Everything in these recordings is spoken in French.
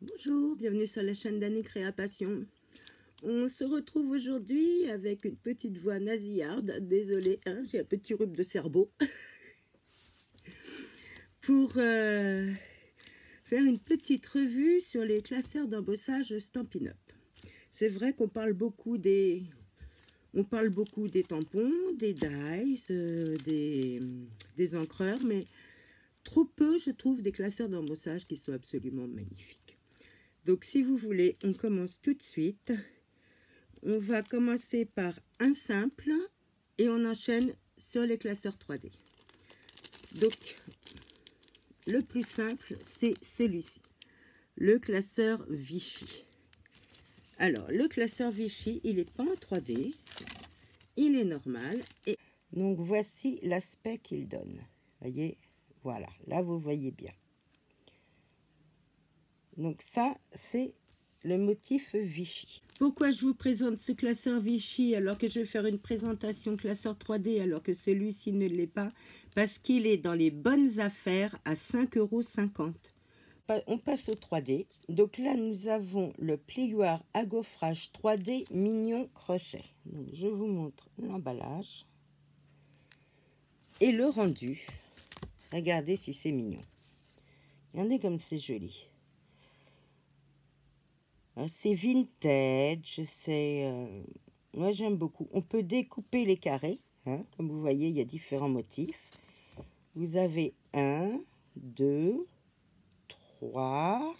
Bonjour, bienvenue sur la chaîne d'Annie Créa Passion. On se retrouve aujourd'hui avec une petite voix nasillarde, désolée, hein, j'ai un petit rhume de cerveau, pour faire une petite revue sur les classeurs d'embossage Stampin' Up. C'est vrai qu'on parle beaucoup des tampons, des dies, des encreurs, mais trop peu, je trouve, des classeurs d'embossage qui sont absolument magnifiques. Donc, si vous voulez, on commence tout de suite. On va commencer par un simple et on enchaîne sur les classeurs 3D. Donc, le plus simple, c'est celui-ci, le classeur Vichy. Alors, le classeur Vichy, il n'est pas en 3D, il est normal. Et donc, voici l'aspect qu'il donne. Voyez, voilà, là, vous voyez bien. Donc ça, c'est le motif Vichy. Pourquoi je vous présente ce classeur Vichy alors que je vais faire une présentation classeur 3D alors que celui-ci ne l'est pas? Parce qu'il est dans les bonnes affaires à 5,50 €. On passe au 3D. Donc là, nous avons le plioir à gaufrage 3D mignon crochet. Donc, je vous montre l'emballage et le rendu. Regardez si c'est mignon. Regardez comme c'est joli. C'est vintage, moi j'aime beaucoup. On peut découper les carrés, hein, comme vous voyez, il y a différents motifs. Vous avez 1, 2, 3,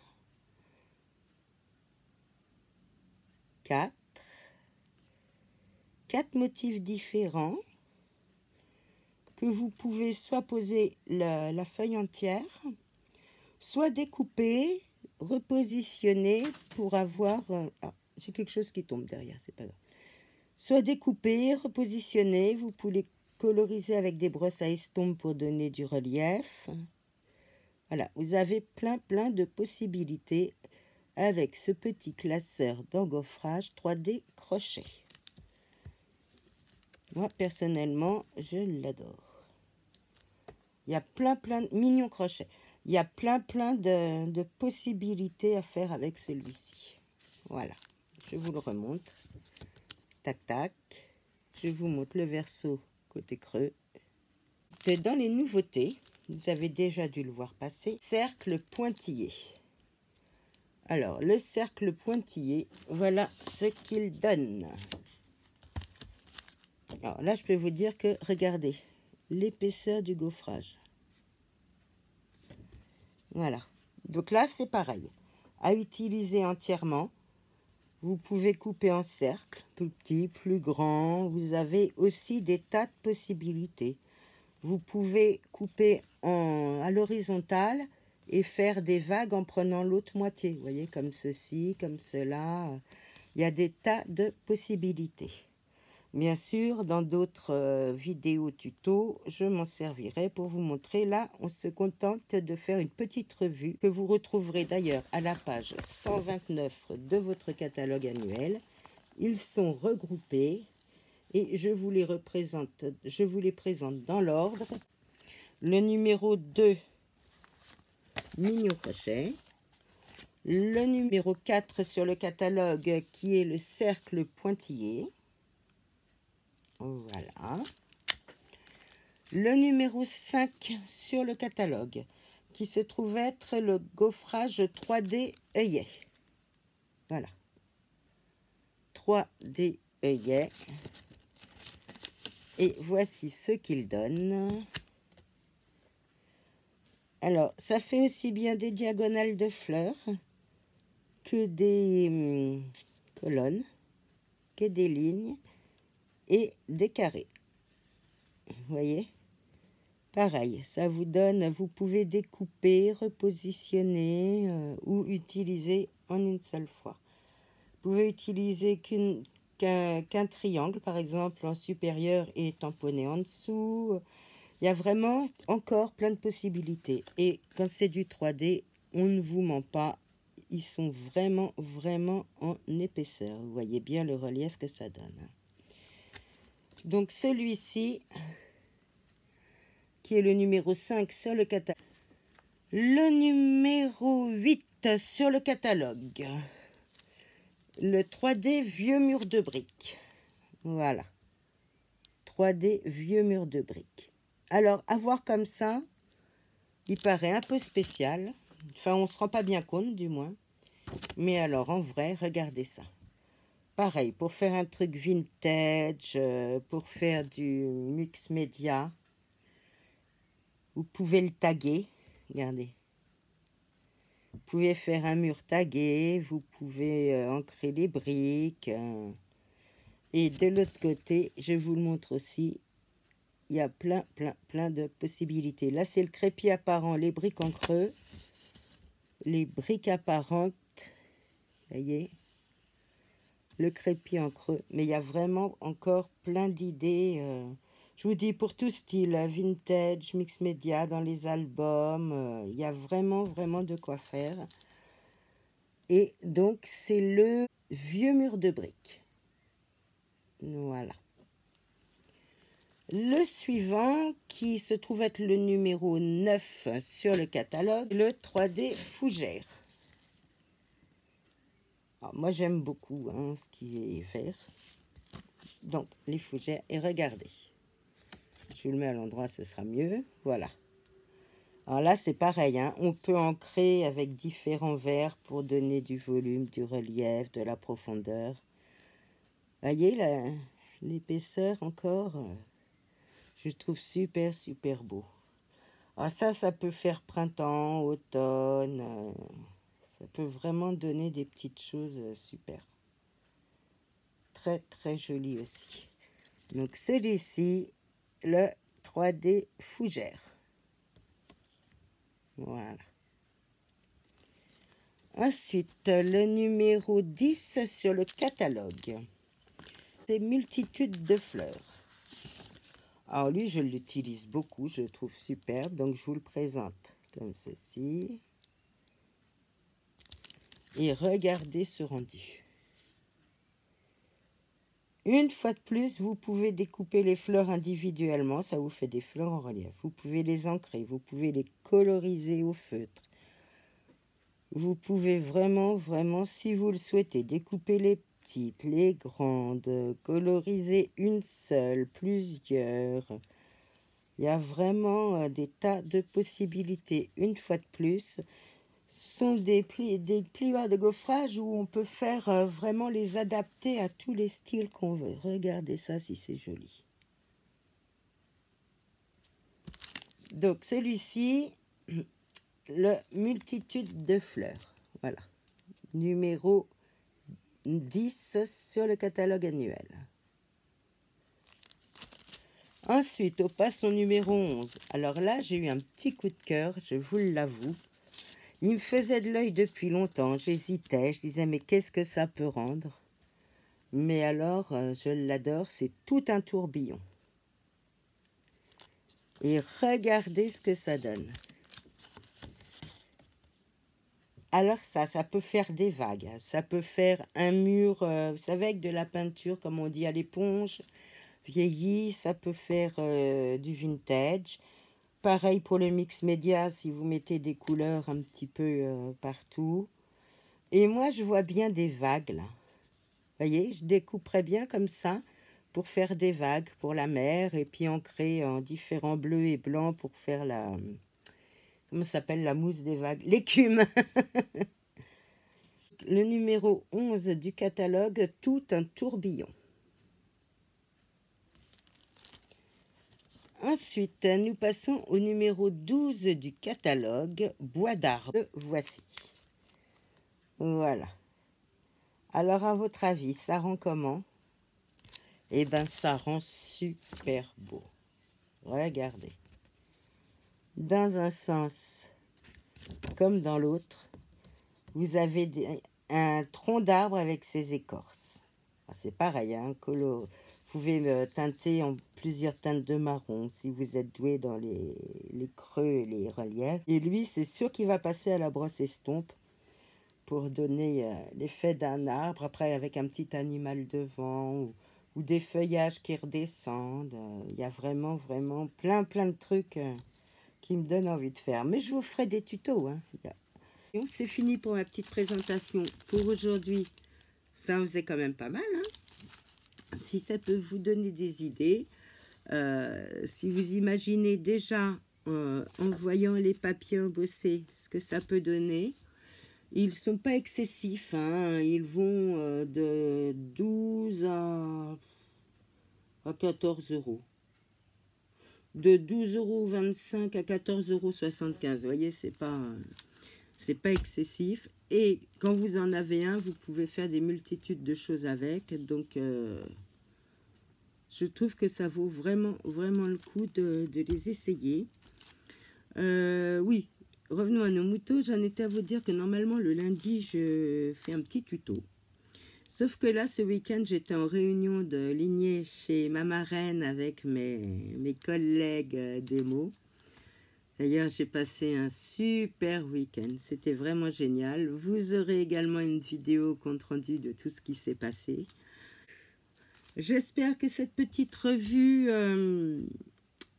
4, 4 motifs différents que vous pouvez soit poser la feuille entière, soit découper, repositionner pour avoir... ah, j'ai quelque chose qui tombe derrière, c'est pas grave. Soit découpé, repositionné, vous pouvez coloriser avec des brosses à estompe pour donner du relief. Voilà, vous avez plein de possibilités avec ce petit classeur d'engauffrage 3D crochet. Moi, personnellement, je l'adore. Il y a plein de mignons crochets. Il y a plein de possibilités à faire avec celui-ci. Voilà, je vous le remonte. Tac, tac. Je vous montre le verso côté creux. C'est dans les nouveautés. Vous avez déjà dû le voir passer. Cercle pointillé. Alors, le cercle pointillé, voilà ce qu'il donne. Alors là, je peux vous dire que, regardez, l'épaisseur du gaufrage. Voilà. Donc là, c'est pareil. À utiliser entièrement. Vous pouvez couper en cercle, plus petit, plus grand. Vous avez aussi des tas de possibilités. Vous pouvez couper à l'horizontale et faire des vagues en prenant l'autre moitié. Vous voyez, comme ceci, comme cela. Il y a des tas de possibilités. Bien sûr, dans d'autres vidéos tutos, je m'en servirai pour vous montrer. Là, on se contente de faire une petite revue que vous retrouverez d'ailleurs à la page 129 de votre catalogue annuel. Ils sont regroupés et je vous les présente dans l'ordre. Le numéro 2, mignon crochet. Le numéro 4 sur le catalogue qui est le cercle pointillé. Voilà. Le numéro 5 sur le catalogue, qui se trouve être le gaufrage 3D œillet. Voilà. 3D œillet. Et voici ce qu'il donne. Alors, ça fait aussi bien des diagonales de fleurs que des colonnes, que des lignes et des carrés. Vous voyez? Pareil, ça vous donne, vous pouvez découper, repositionner ou utiliser en une seule fois. Vous pouvez utiliser qu'un triangle, par exemple, en supérieur et tamponner en dessous. Il y a vraiment encore plein de possibilités. Et quand c'est du 3D, on ne vous ment pas. Ils sont vraiment en épaisseur. Vous voyez bien le relief que ça donne. Donc celui-ci, qui est le numéro 5 sur le catalogue. Le numéro 8 sur le catalogue. Le 3D vieux mur de briques. Voilà. 3D vieux mur de briques. Alors, à voir comme ça, il paraît un peu spécial. Enfin, on ne se rend pas bien compte, du moins. Mais alors, en vrai, regardez ça. Pareil, pour faire un truc vintage, pour faire du mix média, vous pouvez le taguer. Regardez. Vous pouvez faire un mur tagué, vous pouvez ancrer des briques. Et de l'autre côté, je vous le montre aussi, il y a plein de possibilités. Là, c'est le crépi apparent, les briques en creux, les briques apparentes, voyez, le crépi en creux. Mais il y a vraiment encore plein d'idées. Je vous dis, pour tout style, vintage, mix média, dans les albums, il y a vraiment de quoi faire. Et donc, c'est le vieux mur de briques. Voilà. Le suivant, qui se trouve être le numéro 9 sur le catalogue, le 3D fougère. Alors, moi, j'aime beaucoup ce qui est vert. Donc, les fougères. Et regardez. Je vous le mets à l'endroit, ce sera mieux. Voilà. Alors là, c'est pareil. On peut ancrer avec différents verres pour donner du volume, du relief, de la profondeur. Voyez l'épaisseur encore. Je trouve super beau. Alors ça peut faire printemps, automne. Ça peut vraiment donner des petites choses super. Très joli aussi. Donc celui-ci, le 3D fougère. Voilà. Ensuite, le numéro 10 sur le catalogue. C'est multitude de fleurs. Alors lui, je l'utilise beaucoup, je le trouve superbe, donc je vous le présente comme ceci. Et regardez ce rendu. Une fois de plus, vous pouvez découper les fleurs individuellement, ça vous fait des fleurs en relief. Vous pouvez les ancrer, vous pouvez les coloriser au feutre. Vous pouvez vraiment, si vous le souhaitez, découper les petites, les grandes, coloriser une seule, plusieurs. Il y a vraiment des tas de possibilités. Une fois de plus, ce sont des plioirs de gaufrage où on peut faire vraiment les adapter à tous les styles qu'on veut. Regardez ça si c'est joli. Donc celui-ci, le multitude de fleurs. Voilà. Numéro 10 sur le catalogue annuel. Ensuite, on passe au numéro 11. Alors là, j'ai eu un petit coup de cœur, je vous l'avoue. Il me faisait de l'œil depuis longtemps, j'hésitais, je disais mais qu'est-ce que ça peut rendre? Mais alors, je l'adore, c'est tout un tourbillon. Et regardez ce que ça donne. Alors ça peut faire des vagues, ça peut faire un mur, vous savez, avec de la peinture, comme on dit à l'éponge, vieilli, ça peut faire du vintage. Pareil pour le mix média, si vous mettez des couleurs un petit peu partout. Et moi, je vois bien des vagues, là. Vous voyez, je découperais bien comme ça pour faire des vagues pour la mer et puis ancrer en différents bleus et blancs pour faire la... Comment ça s'appelle la mousse des vagues? L'écume. Le numéro 11 du catalogue, tout un tourbillon. Ensuite, nous passons au numéro 12 du catalogue, bois d'arbre. Voici. Voilà. Alors, à votre avis, ça rend comment? Eh bien, ça rend super beau. Regardez. Dans un sens comme dans l'autre, vous avez un tronc d'arbre avec ses écorces. C'est pareil, vous pouvez teinter en plusieurs teintes de marron si vous êtes doué dans les creux et les reliefs. Et lui, c'est sûr qu'il va passer à la brosse estompe pour donner l'effet d'un arbre, après avec un petit animal devant ou des feuillages qui redescendent. Il y a vraiment plein de trucs qui me donne envie de faire. Mais je vous ferai des tutos. Hein. C'est fini pour ma petite présentation pour aujourd'hui. Ça en faisait quand même pas mal. Hein. Si ça peut vous donner des idées, si vous imaginez déjà en voyant les papiers embossés ce que ça peut donner, ils ne sont pas excessifs. Hein. Ils vont de 12 à 14 euros. De 12,25 € à 14,75 €. Vous voyez, c'est pas excessif. Et quand vous en avez un, vous pouvez faire des multitudes de choses avec. Donc, je trouve que ça vaut vraiment, vraiment le coup de les essayer. Oui, revenons à nos moutons. J'en étais à vous dire que normalement, le lundi, je fais un petit tuto. Sauf que là, ce week-end, j'étais en réunion de lignée chez ma marraine avec mes collègues démo. D'ailleurs, j'ai passé un super week-end. C'était vraiment génial. Vous aurez également une vidéo compte rendu de tout ce qui s'est passé. J'espère que cette petite revue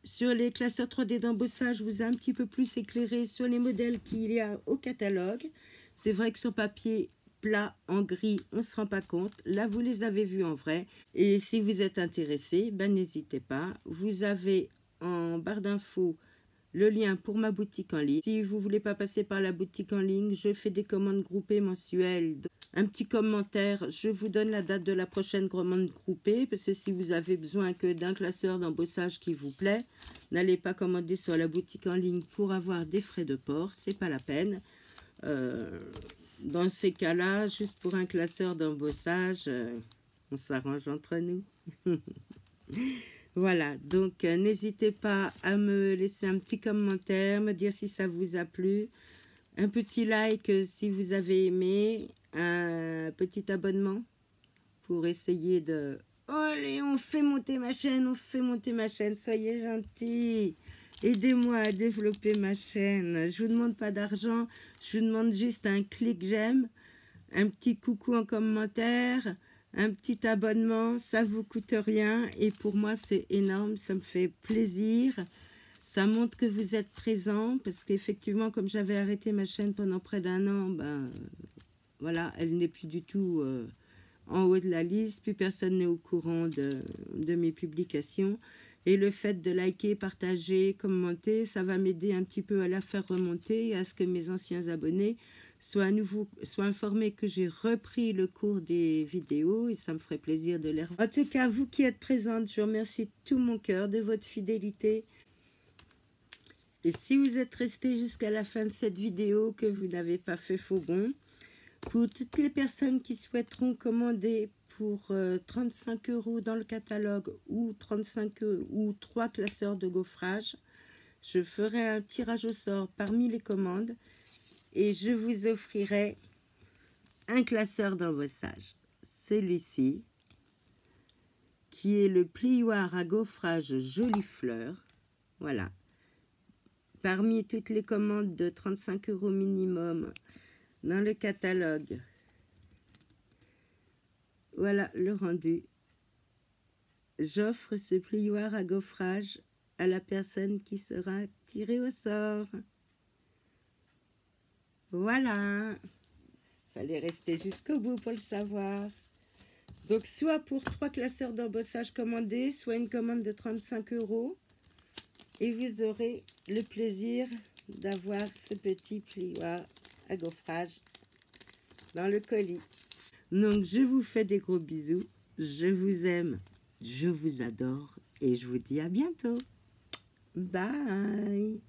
sur les classeurs 3D d'embossage vous a un petit peu plus éclairé sur les modèles qu'il y a au catalogue. C'est vrai que sur papier plat en gris, on ne se rend pas compte. Là, vous les avez vus en vrai. Et si vous êtes intéressé, ben, n'hésitez pas. Vous avez en barre d'infos le lien pour ma boutique en ligne. Si vous ne voulez pas passer par la boutique en ligne, je fais des commandes groupées mensuelles. Un petit commentaire, je vous donne la date de la prochaine commande groupée, parce que si vous avez besoin que d'un classeur d'embossage qui vous plaît, n'allez pas commander sur la boutique en ligne pour avoir des frais de port, c'est pas la peine. Dans ces cas-là, juste pour un classeur d'embossage, on s'arrange entre nous. Voilà, donc n'hésitez pas à me laisser un petit commentaire, me dire si ça vous a plu, un petit like si vous avez aimé, un petit abonnement pour essayer de... Allez, on fait monter ma chaîne, soyez gentils, aidez-moi à développer ma chaîne. Je vous demande pas d'argent, je vous demande juste un clic j'aime, un petit coucou en commentaire, un petit abonnement, ça vous coûte rien et pour moi c'est énorme, ça me fait plaisir. Ça montre que vous êtes présent parce qu'effectivement, comme j'avais arrêté ma chaîne pendant près d'1 an, ben voilà, elle n'est plus du tout en haut de la liste, plus personne n'est au courant de mes publications. Et le fait de liker, partager, commenter, ça va m'aider un petit peu à la faire remonter et à ce que mes anciens abonnés soient informés que j'ai repris le cours des vidéos et ça me ferait plaisir de les revoir. En tout cas, vous qui êtes présente, je vous remercie de tout mon cœur de votre fidélité. Et si vous êtes resté jusqu'à la fin de cette vidéo, que vous n'avez pas fait faux bond, pour toutes les personnes qui souhaiteront commander pour 35 € dans le catalogue ou 3 classeurs de gaufrage, je ferai un tirage au sort parmi les commandes et je vous offrirai un classeur d'embossage. Celui-ci, qui est le plioir à gaufrage Jolie Fleur. Voilà. Parmi toutes les commandes de 35 € minimum dans le catalogue, voilà le rendu. J'offre ce plioir à gaufrage à la personne qui sera tirée au sort. Voilà. Fallait rester jusqu'au bout pour le savoir. Donc, soit pour 3 classeurs d'embossage commandés, soit une commande de 35 € et vous aurez le plaisir d'avoir ce petit plioir à gaufrage dans le colis. Donc, je vous fais des gros bisous. Je vous aime, je vous adore et je vous dis à bientôt. Bye!